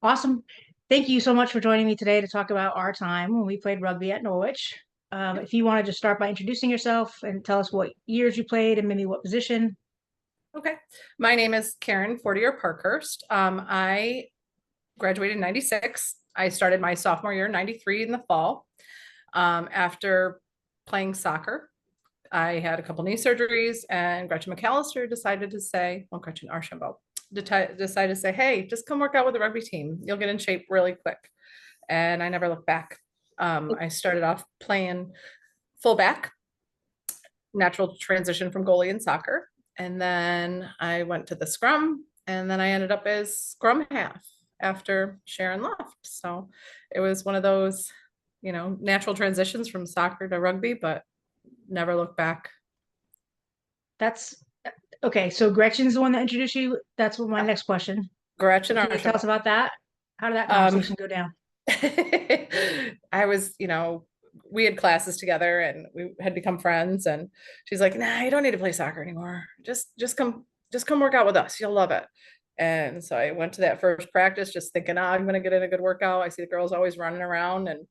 Awesome. Thank you so much for joining me today to talk about our time when we played rugby at Norwich. If you want to just start by introducing yourself and tell us what years you played and maybe what position. Okay. My name is Karen, 40-year Parkhurst. I graduated in 96. I started my sophomore year in 93 in the fall. After playing soccer, I had a couple knee surgeries, and Gretchen McAllister decided to say, well, Gretchen Archambault decided to say, hey, just come work out with the rugby team. You'll get in shape really quick. And I never looked back. I started off playing fullback, natural transition from goalie in soccer. And then I went to the scrum, and then I ended up as scrum half after Sharon left. So it was one of those, natural transitions from soccer to rugby, but never looked back. That's okay. So Gretchen's the one that introduced you. That's what my Yeah. next question. So Gretchen can you tell us Archambault. about that? How did that Um, conversation go down? I was, we had classes together and we had become friends. And she's like, "Nah, you don't need to play soccer anymore. Just come work out with us. You'll love it." And so I went to that first practice, just thinking, oh, I'm gonna get in a good workout. I see the girls always running around, and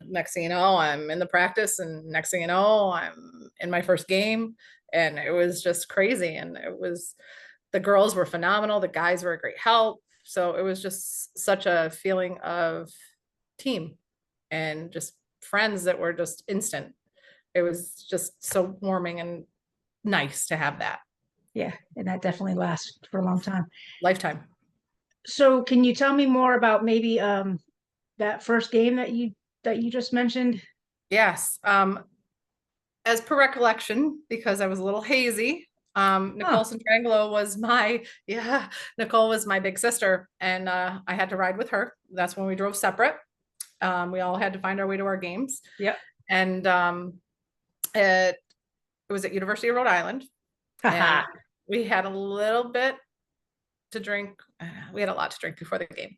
next thing you know, I'm in the practice, and next thing you know, I'm in my first game, and it was just crazy. And the girls were phenomenal. The guys were a great help. So it was just such a feeling of team and just friends that were just instant. It was just so warming and nice to have that. Yeah, and that definitely lasts for a long time. Lifetime. So can you tell me more about maybe that first game that you just mentioned? Yes. As per recollection, because I was a little hazy, Nicole Oh, Santrangelo was Nicole was my big sister, and I had to ride with her. That's when we drove separate. We all had to find our way to our games. yep. And it, it was at University of Rhode Island, and Haha. we had a little bit to drink. We had a lot to drink before the game.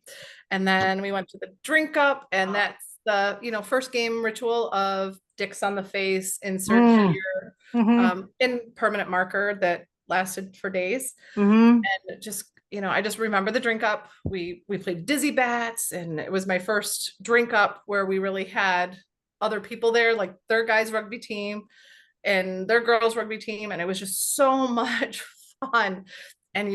And then we went to the drink up, and that's the, first game ritual of dicks on the face, insert Mm, here, mm-hmm, in permanent marker that lasted for days. mm-hmm. And I just remember the drink up. We played dizzy bats, and it was my first drink up where we really had other people there, like their guys rugby team and their girls rugby team, and it was just so much fun. And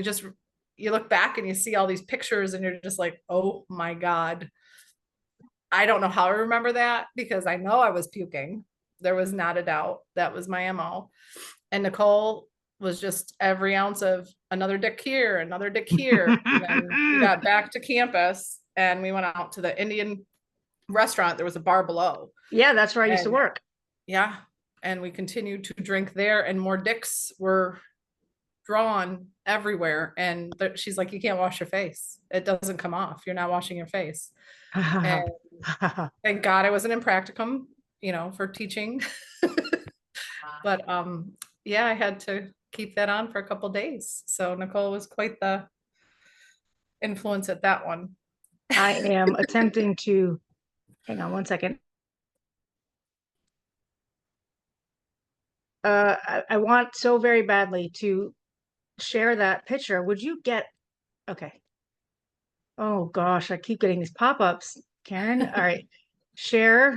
you look back and you see all these pictures, and you're just like, oh my God. I don't know how I remember that, because I know I was puking. There was not a doubt that was my MO. And Nicole was just every ounce of another dick here, another dick here. And then we got back to campus, and we went out to the Indian restaurant. There was a bar below. Yeah, that's where I used to And work. yeah, and we continued to drink there, and more dicks were drawn everywhere. And she's like, you can't wash your face. It doesn't come off. You're not washing your face. And thank God I wasn't in practicum, for teaching. But yeah, I had to keep that on for a couple days. So Nicole was quite the influence at that one. I am attempting to hang on one second. I want so very badly to share that picture. Would you get okay? Oh gosh, I keep getting these pop-ups, Karen. All right, share.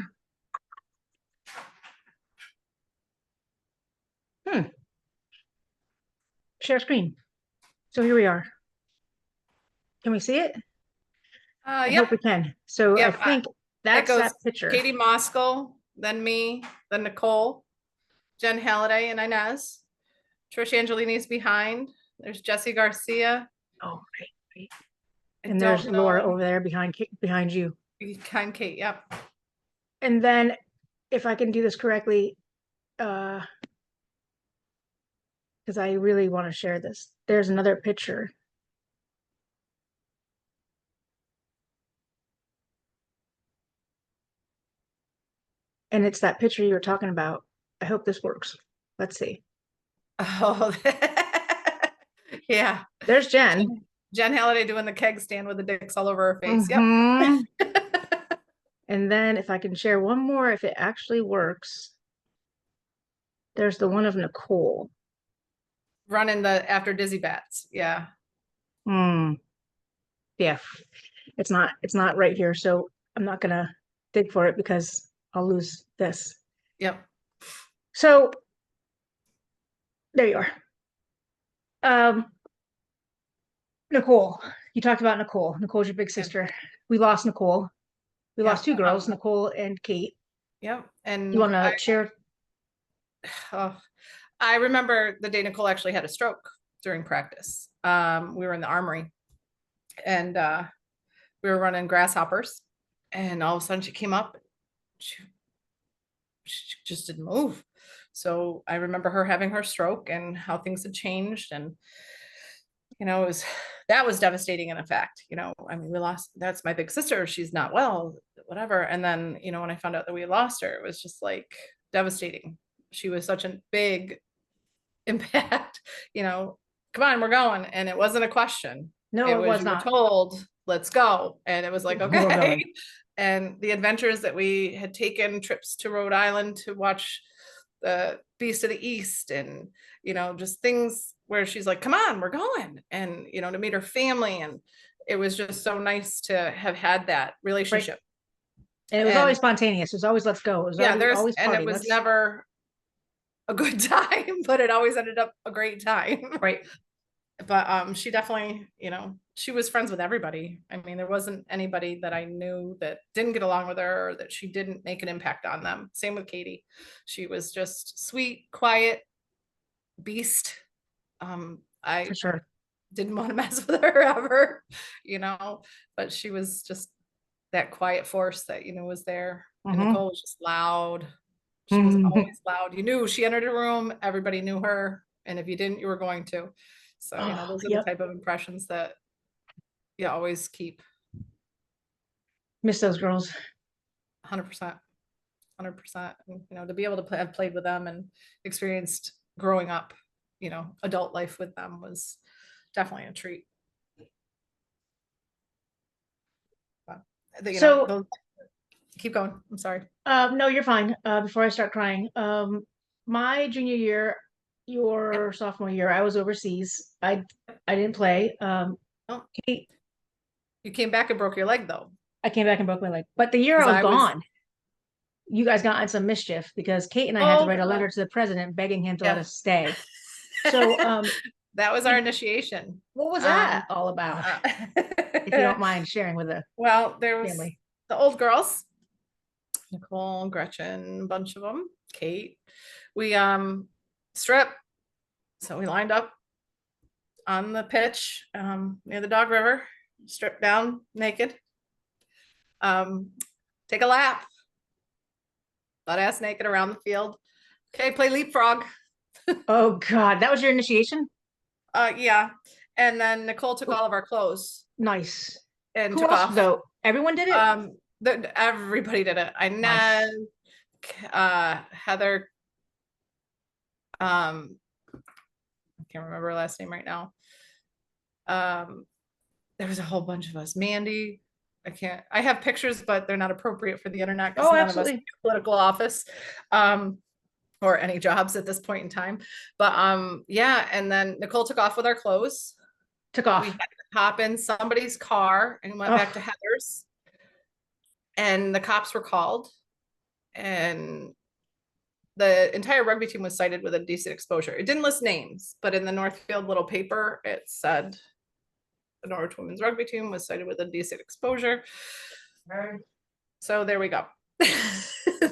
Hmm, share screen. So here we are. Can we see it? I hope Yep, we can. So I yep. think It that's goes that picture. Katie Moskal, then me, then Nicole, Jen Halliday, and Inez. Trish Angelini's behind. There's Jesse Garcia. Oh, right, right. I And there's don't Laura know. over there behind you. Kind Kate, yep. And then if I can do this correctly, uh, because I really want to share this. There's another picture. And it's that picture you were talking about. I hope this works. Let's see. Oh, yeah. There's Jen. Jen Halliday doing the keg stand with the dicks all over her face. Yep. Hmm. And then if I can share one more, if it actually works, there's the one of Nicole. Running the after dizzy bats. Yeah. Hmm. Yeah. It's not right here, so I'm not gonna dig for it because I'll lose this. Yep. So there you are. Um, Nicole, you talked about Nicole. Nicole's your big Yeah. sister. We lost Nicole. We Yeah. lost two girls, Nicole and Kate. Yep. You And want to share? oh, I remember the day Nicole actually had a stroke during practice. We were in the armory and we were running grasshoppers, and all of a sudden she came up. She, she just didn't move. So I remember her having her stroke and how things had changed. And, it was that was devastating in effect. I mean, we lost, that's my big sister. She's not well, whatever. And then, when I found out that we lost her, it was just like devastating. She was such a big impact, come on, we're going. And it wasn't a question. No, It it was, was you were not. told, let's go. And it was like, We're okay. going. And the adventures that we had taken, trips to Rhode Island to watch the Beast of the East, and, just things where she's like, come on, we're going. And, to meet her family. And it was just so nice to have had that Right. relationship. And it was And always spontaneous. It was always let's go. It was yeah, always and it party. was Let's never a good time, but it always ended up a great time. right. But she definitely, she was friends with everybody. I mean, there wasn't anybody that I knew that didn't get along with her, or that she didn't make an impact on them. Same with Katie. She was just sweet, quiet beast. I For sure. didn't want to mess with her ever, but she was just that quiet force that, was there. And Hmm. Nicole was just loud. She was always loud. You knew she entered a room, everybody knew her. And if you didn't, you were going to. So, Oh, those are the yep. type of impressions that you always keep. Miss those girls. 100%. 100%. And, to be able to have played with them and experienced growing up, adult life with them was definitely a treat. But, So, keep going. I'm sorry. no, you're fine. Before I start crying, my junior year, Yep. your sophomore year, I was overseas. I didn't play. Oh, Kate, you came back and broke your leg though. I came back and broke my leg. But the year I Because was I was, gone, you guys got in some mischief because Kate and I had to oh write a God. letter to the president begging him to let Yeah. us stay. So, That was our initiation. what was that Um, all about? uh, If you don't mind sharing with the well, there was family. the old girls, Nicole, Gretchen, a bunch of them, Kate. We stripped, so we lined up on the pitch near the Dog River, stripped down naked, um, take a lap, butt ass naked around the field. Okay, play leapfrog. Oh God, that was your initiation? Yeah. And then Nicole took all of our clothes Nice. and Who took else off. though? Everyone did it? Everybody did it. Inez, Nice. Heather, I can't remember her last name right now. Um, there was a whole bunch of us. Mandy, I have pictures, but they're not appropriate for the internet because Oh, none of us absolutely. political office. Or any jobs at this point in time. But yeah, and then Nicole took off with our clothes. Took We off. had to hop in somebody's car and went back to Oh, Heather's, and the cops were called, and the entire rugby team was cited with indecent exposure. It didn't list names, but in the Northfield little paper, it said the Norwich women's rugby team was cited with indecent exposure. So there we go.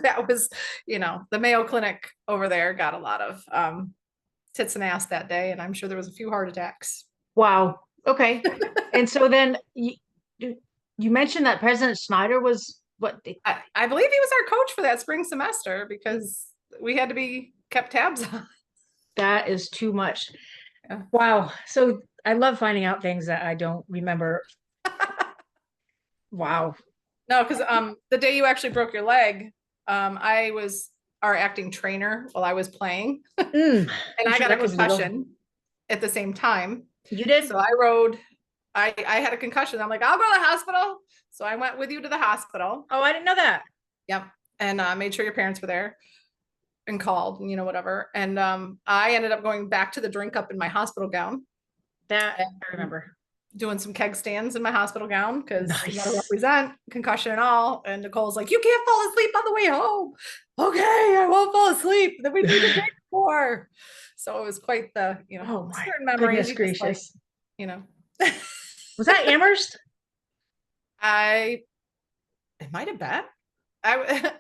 That was, the Mayo Clinic over there got a lot of tits and ass that day, and I'm sure there was a few heart attacks. wow. Okay. And so then you mentioned that President Snyder was what? I believe he was our coach for that spring semester because we had to be kept tabs on. That is too much. Yeah. Wow. So I love finding out things that I don't remember. Wow. No, because the day you actually broke your leg, I was our acting trainer while I was playing, Mm, and I'm I sure got a that was legal. concussion at the same time. You did? So I had a concussion. I'm like, I'll go to the hospital. So I went with you to the hospital. Oh, I didn't know that. Yep. And made sure your parents were there and called and, whatever. And I ended up going back to the drink up in my hospital gown. That And, I remember. doing some keg stands in my hospital gown because you got to Nice. represent concussion and all. And Nicole's like, you can't fall asleep on the way home. Okay, I won't fall asleep. Then we need to drink more. So it was quite the, Oh my certain memories. goodness You just like, gracious. you know, Was that Amherst? I, it might have been.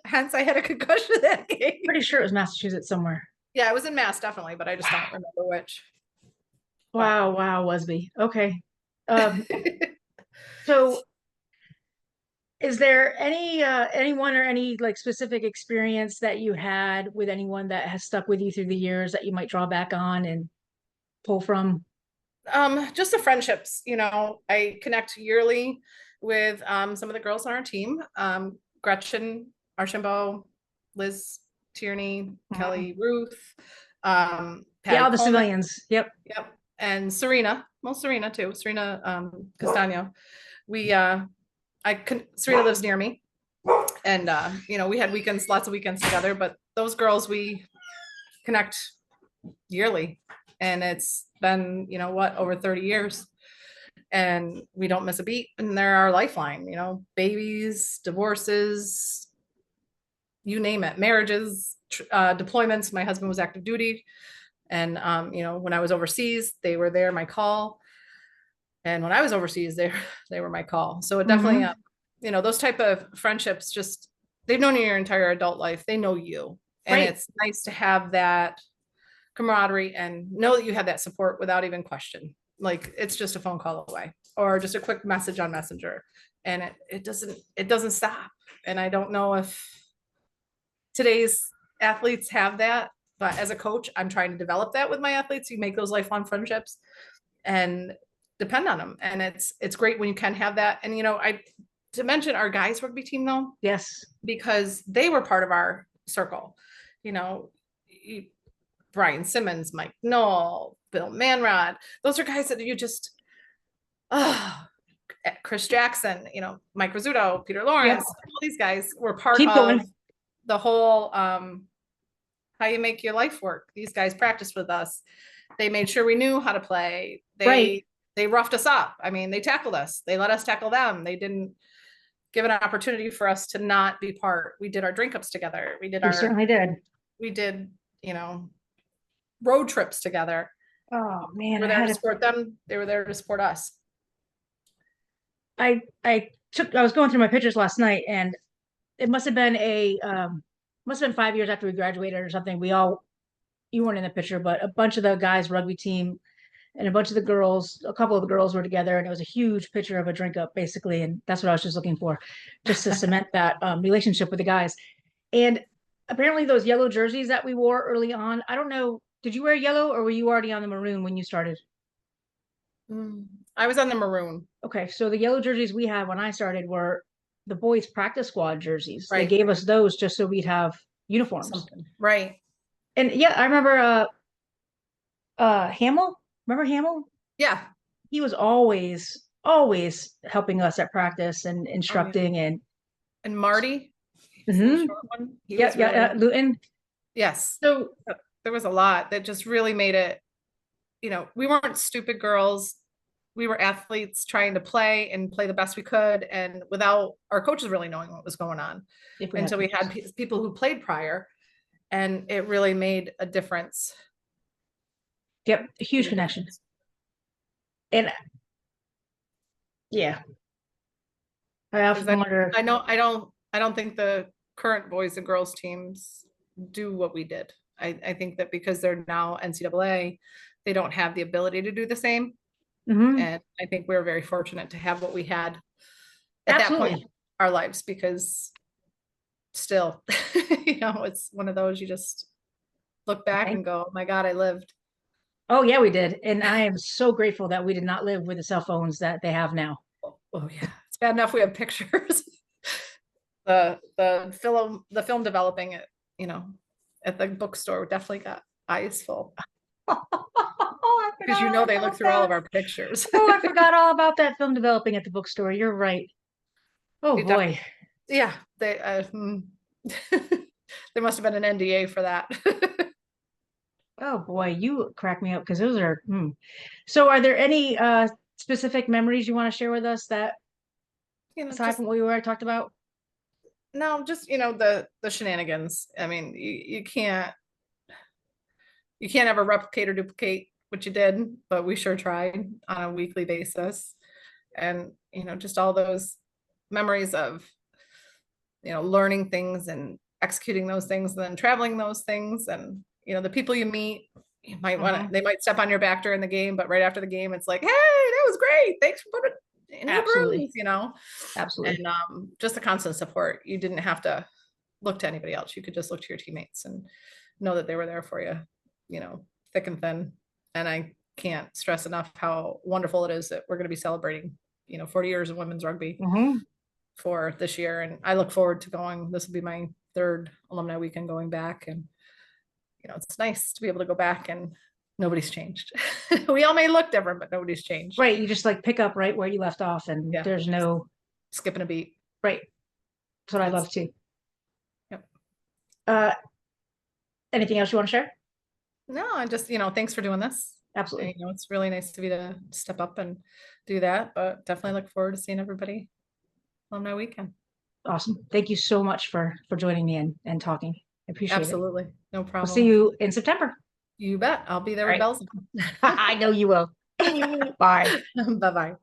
Hence I had a concussion that game. Pretty sure it was Massachusetts somewhere. Yeah, I was in Mass definitely, but I just don't remember which. But Wow, wow, Wasby. Okay. Um, so is there anyone or any like specific experience that you had with anyone that has stuck with you through the years that you might draw back on and pull from? just the friendships, I connect yearly with some of the girls on our team. Gretchen Archambault, Liz Tierney, Mhm. Kelly Ruth, Yeah, Patty all the Coleman, civilians. Yep. yep, and Serena. Well, Serena too. Serena Castano. We Serena lives near me, and we had weekends, lots of weekends together. But those girls we connect yearly, and it's been what, over 30 years, and we don't miss a beat, and they're our lifeline. Babies, divorces, you name it, marriages, deployments. My husband was active duty, and when I was overseas, they were there, my call, and when I was overseas, they were my call. So it definitely, Hmm. those type of friendships, just they've known you your entire adult life. They know you, and Right. it's nice to have that camaraderie and know that you have that support without even question. Like it's just a phone call away or just a quick message on Messenger, and it doesn't stop. And I don't know if today's athletes have that, but as a coach, I'm trying to develop that with my athletes. You make those lifelong friendships and depend on them, and it's great when you can have that. And I to mention our guys rugby team though, Yes. because they were part of our circle. You know, Brian Simmons, Mike Knoll, Bill Manrod. Those are guys that you just, oh, Chris Jackson, Mike Rizzuto, Peter Yep. Lawrence, all these guys were part Keep of going. the whole how you make your life work. These guys practiced with us. They made sure we knew how to play. Right. They roughed us up. I mean, they tackled us. They let us tackle them. They didn't give an opportunity for us to not be part. We did our drink ups together. We certainly did. We did, road trips together. Oh man, We were there to support them. They were there to support us. I was going through my pictures last night and it must have been 5 years after we graduated or something. You weren't in the picture, but a bunch of the guys rugby team and a bunch of the girls, a couple of the girls were together, and it was a huge picture of a drink up basically, and that's what I was just looking for, just to cement that relationship with the guys. And apparently those yellow jerseys that we wore early on, I don't know, did you wear yellow or were you already on the maroon when you started? I was on the maroon. Okay, so the yellow jerseys we had when I started were the boys practice squad jerseys. They Right. gave us those just so we'd have uniforms. Something. Right. And yeah, I remember Hamill. Remember Hamill? Yeah. He was always helping us at practice and Oh yeah. instructing and And Marty, he's a little hmm short one. He yeah, was yeah, really, Luton. yes. So There was a lot that just really made it, we weren't stupid girls. We were athletes trying to play and play the best we could, and without our coaches really knowing what was going on if we had until we had coaches. people who played prior, and it really made a difference. Yep, a huge Made a connection. difference. And yeah, I Because often I, wonder. I know I don't think the current boys and girls teams do what we did. I think that because they're now NCAA, they don't have the ability to do the same. Hmm. And I think we're very fortunate to have what we had at that point in Absolutely. our lives, because still, it's one of those you just look back Thank and go, oh my God, I lived. Oh yeah, we did. And I am so grateful that we did not live with the cell phones that they have now. Oh yeah. It's bad enough we have pictures. The film developing it, you know, at the bookstore definitely got eyes full. Oh, I Because forgot all they look about through all that. of our pictures. Oh, I forgot all about that film developing at the bookstore. You're right. Oh It def- boy. yeah, there must have been an NDA for that. Oh boy, you crack me up because those are. So are there any specific memories you want to share with us that aside Just from what we already talked about? no, just the shenanigans. I mean, you can't ever replicate or duplicate what you did, but we sure tried on a weekly basis. And just all those memories of learning things and executing those things, and then traveling those things, and the people you meet, you might want to, Mhm. they might step on your back during the game, but right after the game, it's like, hey, that was great. Thanks for putting in the Absolutely. bruise. Absolutely. And just the constant support. You didn't have to look to anybody else. You could just look to your teammates and know that they were there for you, thick and thin. And I can't stress enough how wonderful it is that we're going to be celebrating, 40 years of women's rugby Hmm. for this year. And I look forward to going. This will be my third alumni weekend going back. And, it's nice to be able to go back and nobody's changed. We all may look different, but nobody's changed. Right. You just like pick up right where you left off, and Yeah. there's no Skipping a beat. right. That's what I It's, love too. yep. Uh, anything else you want to share? No, I just, thanks for doing this. And, Absolutely. it's really nice to be to step up and do that, but definitely look forward to seeing everybody on my weekend. Awesome. Thank you so much for joining me and talking. I appreciate it. Absolutely. No We'll see problem. you in September. You bet. I'll be there All with right. bells. I know you will. Bye. Bye-bye.